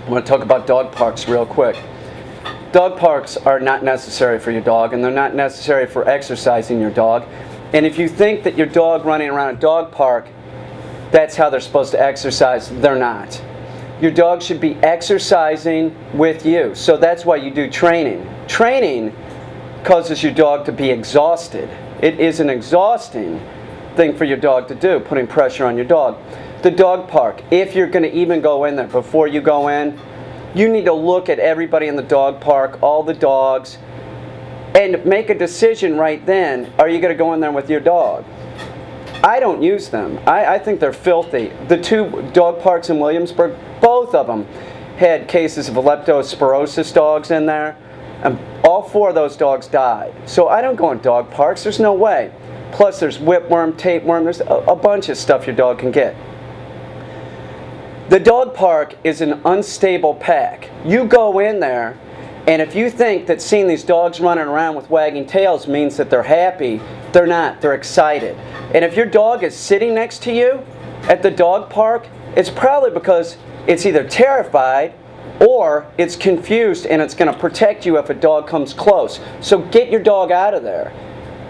I want to talk about dog parks real quick. Dog parks are not necessary for your dog, and they're not necessary for exercising your dog. And if you think that your dog running around a dog park, that's how they're supposed to exercise, they're not. Your dog should be exercising with you. So that's why you do training. Training causes your dog to be exhausted. It is an exhausting thing for your dog to do, putting pressure on your dog. The dog park, if you're going to even go in there, before you go in, you need to look at everybody in the dog park, all the dogs, and make a decision right then. Are you going to go in there with your dog? I don't use them. I think they're filthy. The two dog parks in Williamsburg, both of them had cases of leptospirosis dogs in there, and all 4 of those dogs died. So I don't go in dog parks. There's no way. Plus there's whipworm, tapeworm, there's a bunch of stuff your dog can get. The dog park is an unstable pack. You go in there, and if you think that seeing these dogs running around with wagging tails means that they're happy, they're not. They're excited. And if your dog is sitting next to you at the dog park, it's probably because it's either terrified or it's confused and it's going to protect you if a dog comes close. So get your dog out of there.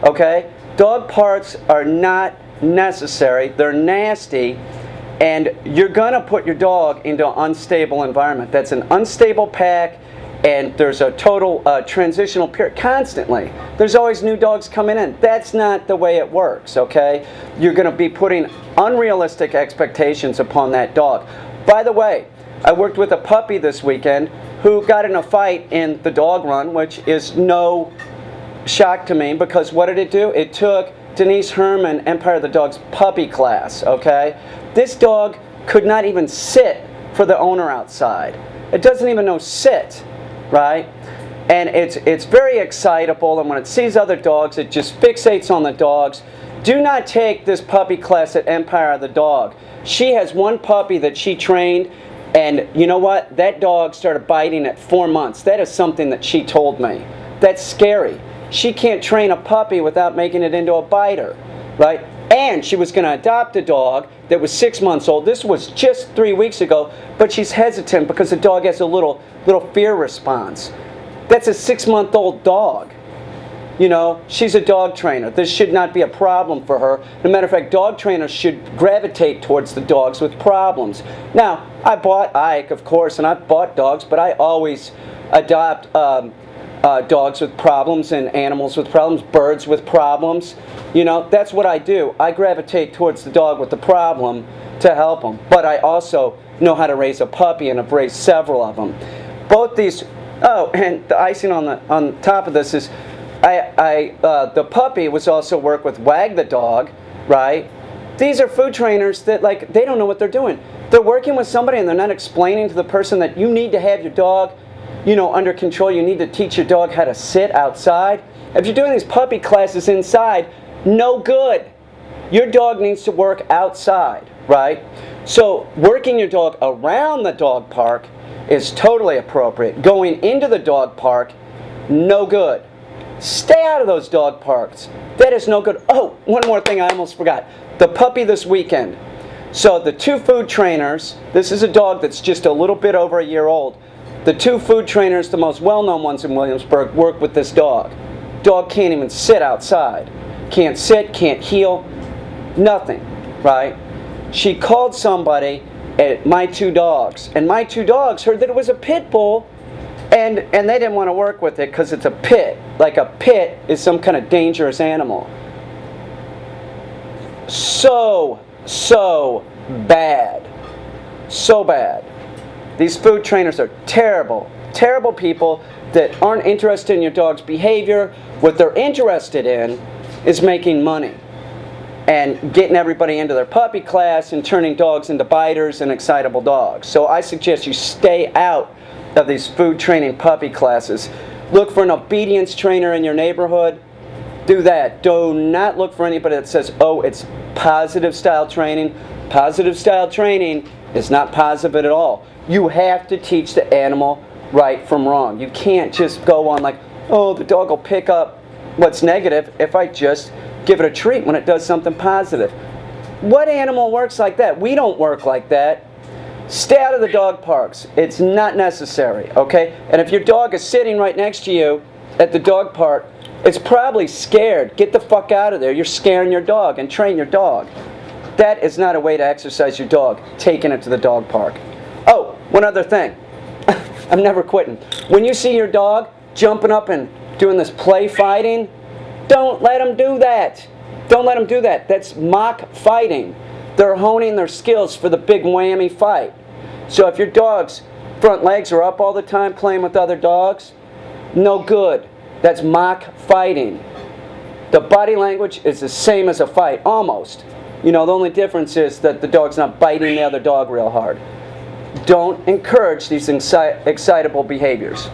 Okay? Dog parks are not necessary. They're nasty. And you're going to put your dog into an unstable environment. That's an unstable pack, and there's a total transitional period constantly. There's always new dogs coming in. That's not the way it works, okay? You're going to be putting unrealistic expectations upon that dog. By the way, I worked with a puppy this weekend who got in a fight in the dog run, which is no shock to me, because what did it do? It took Denise Herman, Empire of the Dog's puppy class, okay? This dog could not even sit for the owner outside. It doesn't even know sit, right? And it's very excitable, and when it sees other dogs, it just fixates on the dogs. Do not take this puppy class at Empire of the Dog. She has one puppy that she trained, and you know what? That dog started biting at 4 months. That is something that she told me. That's scary. She can't train a puppy without making it into a biter, right? And she was going to adopt a dog that was 6 months old. This was just 3 weeks ago, but she's hesitant because the dog has a little fear response. That's a 6-month-old dog. You know, she's a dog trainer. This should not be a problem for her. As a matter of fact, dog trainers should gravitate towards the dogs with problems. Now, I bought Ike, of course, and I've bought dogs, but I always adopt dogs with problems and animals with problems, birds with problems. You know, that's what I do. I gravitate towards the dog with the problem to help them. But I also know how to raise a puppy, and I've raised several of them. Both these, oh, and the icing on top of this is, the puppy was also work with Wag the Dog, right? These are food trainers that, like, they don't know what they're doing. They're working with somebody and they're not explaining to the person that you need to have your dog, you know, under control. You need to teach your dog how to sit outside. If you're doing these puppy classes inside, no good. Your dog needs to work outside, right? So working your dog around the dog park is totally appropriate. Going into the dog park, no good. Stay out of those dog parks. That is no good. Oh, one more thing I almost forgot. The puppy this weekend. So the 2 food trainers, this is a dog that's just a little bit over a year old. The 2 food trainers, the most well-known ones in Williamsburg, work with this dog. Dog can't even sit outside. Can't sit, can't heel, nothing, right? She called somebody at My 2 Dogs, and My 2 Dogs heard that it was a pit bull, and they didn't want to work with it because it's a pit. Like a pit is some kind of dangerous animal. So bad. So bad. These food trainers are terrible, terrible people that aren't interested in your dog's behavior. What they're interested in is making money and getting everybody into their puppy class and turning dogs into biters and excitable dogs. So I suggest you stay out of these food training puppy classes. Look for an obedience trainer in your neighborhood. Do that. Do not look for anybody that says, oh, it's positive style training. Positive style training is not positive at all. You have to teach the animal right from wrong. You can't just go on like, oh, the dog will pick up what's negative if I just give it a treat when it does something positive. What animal works like that? We don't work like that. Stay out of the dog parks. It's not necessary, okay? And if your dog is sitting right next to you at the dog park, it's probably scared. Get the fuck out of there. You're scaring your dog, and train your dog. That is not a way to exercise your dog, taking it to the dog park. Oh, one other thing. I'm never quitting. When you see your dog jumping up and doing this play fighting, don't let them do that. Don't let them do that. That's mock fighting. They're honing their skills for the big whammy fight. So if your dog's front legs are up all the time playing with other dogs, no good. That's mock fighting. The body language is the same as a fight, almost. You know, the only difference is that the dog's not biting the other dog real hard. Don't encourage these excitable behaviors.